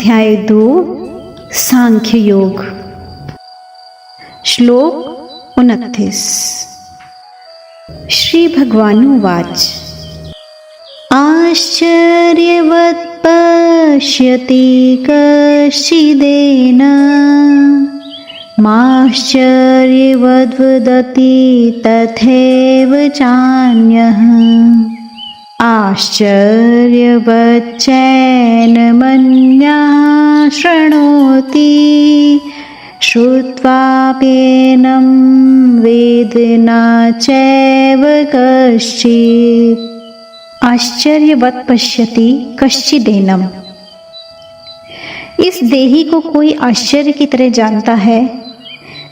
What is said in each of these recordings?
अध्याय 2 सांख्य योग। श्लोक 29। श्री भगवानुवाच आश्चर्यवत् पश्यति कश्चिदेन माश्चर्यवद्वदति तथैव चान्यः आश्चर्यवच्चैनमन्यः शृणोति श्रुत्वाप्येनं वेद न चैव कश्चित्। आश्चर्यवत् पश्यति कश्चिदेनम। इस देही को कोई आश्चर्य की तरह जानता है।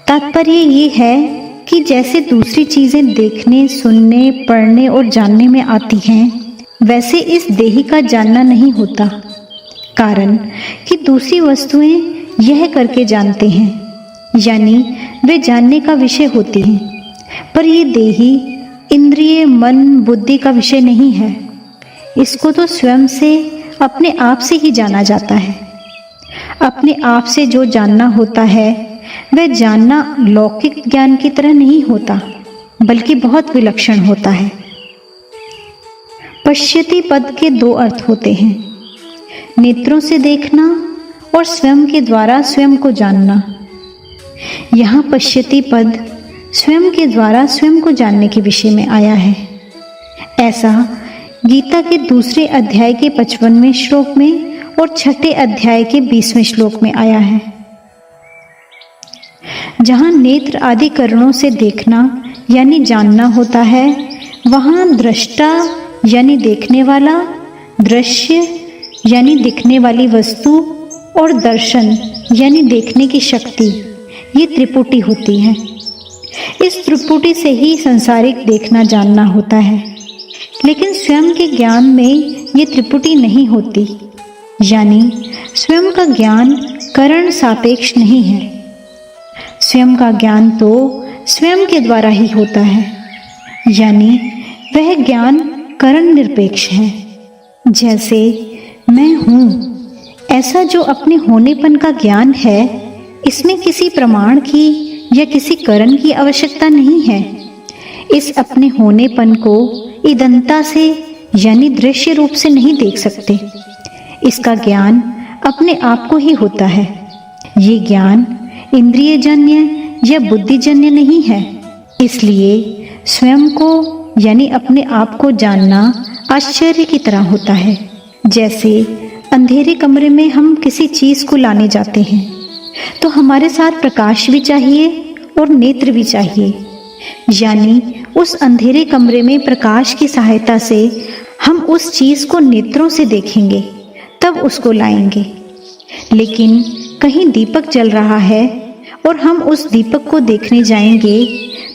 तात्पर्य ये है कि जैसे दूसरी चीजें देखने, सुनने, पढ़ने और जानने में आती हैं, वैसे इस देही का जानना नहीं होता। कारण कि दूसरी वस्तुएं यह करके जानते हैं, यानी वे जानने का विषय होती हैं। पर ये देही इंद्रिय, मन, बुद्धि का विषय नहीं है। इसको तो स्वयं से, अपने आप से ही जाना जाता है। अपने आप से जो जानना होता है वह जानना लौकिक ज्ञान की तरह नहीं होता, बल्कि बहुत विलक्षण होता है। पश्यति पद के दो अर्थ होते हैं, नेत्रों से देखना और स्वयं के द्वारा स्वयं को जानना। यहाँ पश्यति पद स्वयं के द्वारा स्वयं को जानने के विषय में आया है। ऐसा गीता के दूसरे अध्याय के 55वें श्लोक में और छठे अध्याय के 20वें श्लोक में आया है। जहाँ नेत्र आदि करणों से देखना यानी जानना होता है, वहाँ दृष्टा यानी देखने वाला, दृश्य यानी दिखने वाली वस्तु और दर्शन यानी देखने की शक्ति, ये त्रिपुटी होती है। इस त्रिपुटी से ही संसारिक देखना जानना होता है। लेकिन स्वयं के ज्ञान में ये त्रिपुटी नहीं होती, यानी स्वयं का ज्ञान करण सापेक्ष नहीं है। स्वयं का ज्ञान तो स्वयं के द्वारा ही होता है, यानी वह ज्ञान करण निरपेक्ष है। जैसे मैं हूँ, ऐसा जो अपने होनेपन का ज्ञान है, इसमें किसी प्रमाण की या किसी करण की आवश्यकता नहीं है। इस अपने होनेपन को इदंता से यानी दृश्य रूप से नहीं देख सकते। इसका ज्ञान अपने आप को ही होता है। ये ज्ञान इंद्रियजन्य या बुद्धिजन्य नहीं है। इसलिए स्वयं को यानी अपने आप को जानना आश्चर्य की तरह होता है। जैसे अंधेरे कमरे में हम किसी चीज को लाने जाते हैं तो हमारे साथ प्रकाश भी चाहिए और नेत्र भी चाहिए, यानी उस अंधेरे कमरे में प्रकाश की सहायता से हम उस चीज को नेत्रों से देखेंगे, तब उसको लाएंगे। लेकिन कहीं दीपक जल रहा है और हम उस दीपक को देखने जाएंगे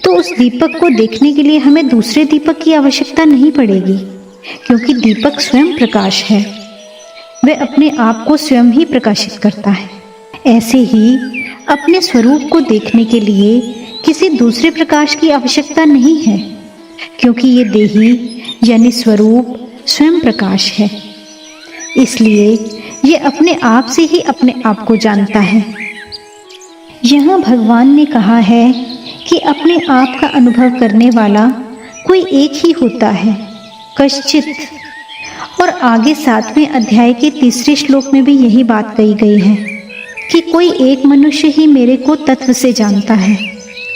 तो उस दीपक को देखने के लिए हमें दूसरे दीपक की आवश्यकता नहीं पड़ेगी, क्योंकि दीपक स्वयं प्रकाश है। वह अपने आप को स्वयं ही प्रकाशित करता है। ऐसे ही अपने स्वरूप को देखने के लिए किसी दूसरे प्रकाश की आवश्यकता नहीं है, क्योंकि ये देही यानी स्वरूप स्वयं प्रकाश है। इसलिए ये अपने आप से ही अपने आप को जानता है। यहाँ भगवान ने कहा है कि अपने आप का अनुभव करने वाला कोई एक ही होता है, कश्चित। और आगे 7वें अध्याय के 3 श्लोक में भी यही बात कही गई है कि कोई एक मनुष्य ही मेरे को तत्व से जानता है,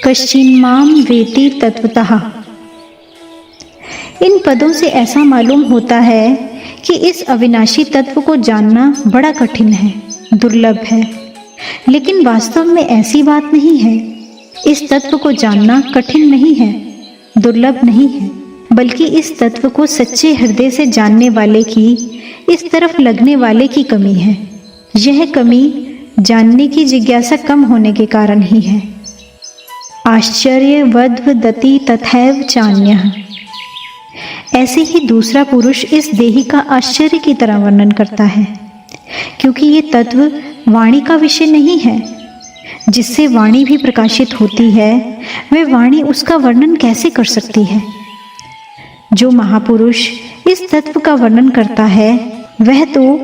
कश्चिन माम वेति तत्वतः। इन पदों से ऐसा मालूम होता है कि इस अविनाशी तत्व को जानना बड़ा कठिन है, दुर्लभ है। लेकिन वास्तव में ऐसी बात नहीं है। इस तत्व को जानना कठिन नहीं है, दुर्लभ नहीं है, बल्कि इस तत्व को सच्चे हृदय से जानने वाले की, इस तरफ लगने वाले की कमी है। यह कमी जानने की जिज्ञासा कम होने के कारण ही है। आश्चर्यवद्वदति तथैव चान्यः। ऐसे ही दूसरा पुरुष इस देही का आश्चर्य की तरह वर्णन करता है, क्योंकि ये तत्व वाणी का विषय नहीं है। जिससे वाणी भी प्रकाशित होती है, वह वाणी उसका वर्णन कैसे कर सकती है। जो महापुरुष इस तत्व का वर्णन करता है, वह तो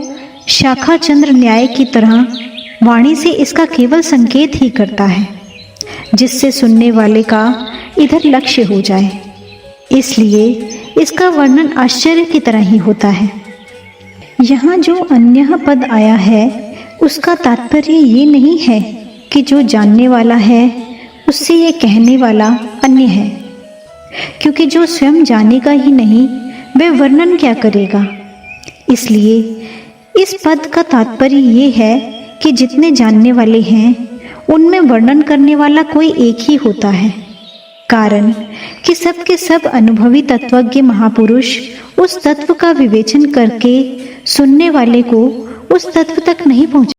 शाखा चंद्र न्याय की तरह वाणी से इसका केवल संकेत ही करता है, जिससे सुनने वाले का इधर लक्ष्य हो जाए। इसलिए इसका वर्णन आश्चर्य की तरह ही होता है। यहाँ जो अन्य पद आया है उसका तात्पर्य ये नहीं है कि जो जानने वाला है उससे ये कहने वाला अन्य है, क्योंकि जो स्वयं जानेगा ही नहीं वह वर्णन क्या करेगा। इसलिए इस पद का तात्पर्य ये है कि जितने जानने वाले हैं उनमें वर्णन करने वाला कोई एक ही होता है, कारण कि सब के सब अनुभवी तत्वज्ञ महापुरुष उस तत्व का विवेचन करके सुनने वाले को उस तत्व तक नहीं पहुंचा।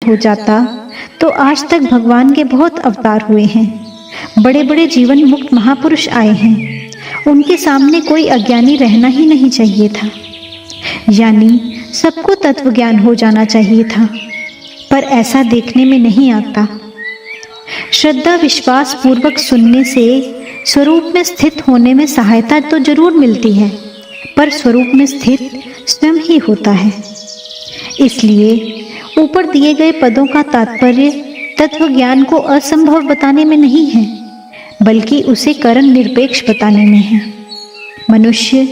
हो जाता तो आज तक भगवान के बहुत अवतार हुए हैं, बड़े बड़े जीवन मुक्त महापुरुष आए हैं, उनके सामने कोई अज्ञानी रहना ही नहीं चाहिए था। यानी सबको तत्व ज्ञान हो जाना चाहिए था, पर ऐसा देखने में नहीं आता। श्रद्धा विश्वास पूर्वक सुनने से स्वरूप में स्थित होने में सहायता तो जरूर मिलती है, पर स्वरूप में स्थित स्वयं ही होता है। इसलिए ऊपर दिए गए पदों का तात्पर्य तत्व ज्ञान को असंभव बताने में नहीं है, बल्कि उसे करण निरपेक्ष बताने में है। मनुष्य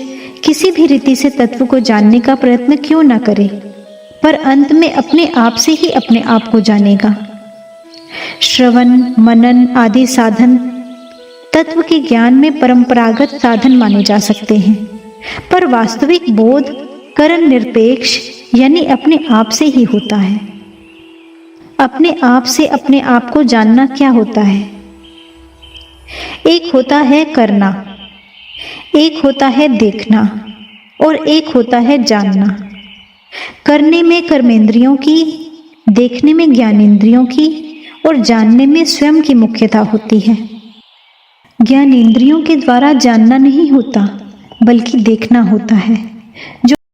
किसी भी रीति से तत्व को जानने का प्रयत्न क्यों न करे, पर अंत में अपने आप से ही अपने आप को जानेगा। श्रवण मनन आदि साधन तत्व के ज्ञान में परंपरागत साधन माने जा सकते हैं, पर वास्तविक बोध करण निरपेक्ष यानी अपने आप से ही होता है। अपने आप से अपने आप को जानना क्या होता है? एक होता है करना, एक होता है देखना और एक होता है जानना। करने में कर्मेंद्रियों की, देखने में ज्ञानेंद्रियों की और जानने में स्वयं की मुख्यता होती है। ज्ञानेंद्रियों के द्वारा जानना नहीं होता, बल्कि देखना होता है। जो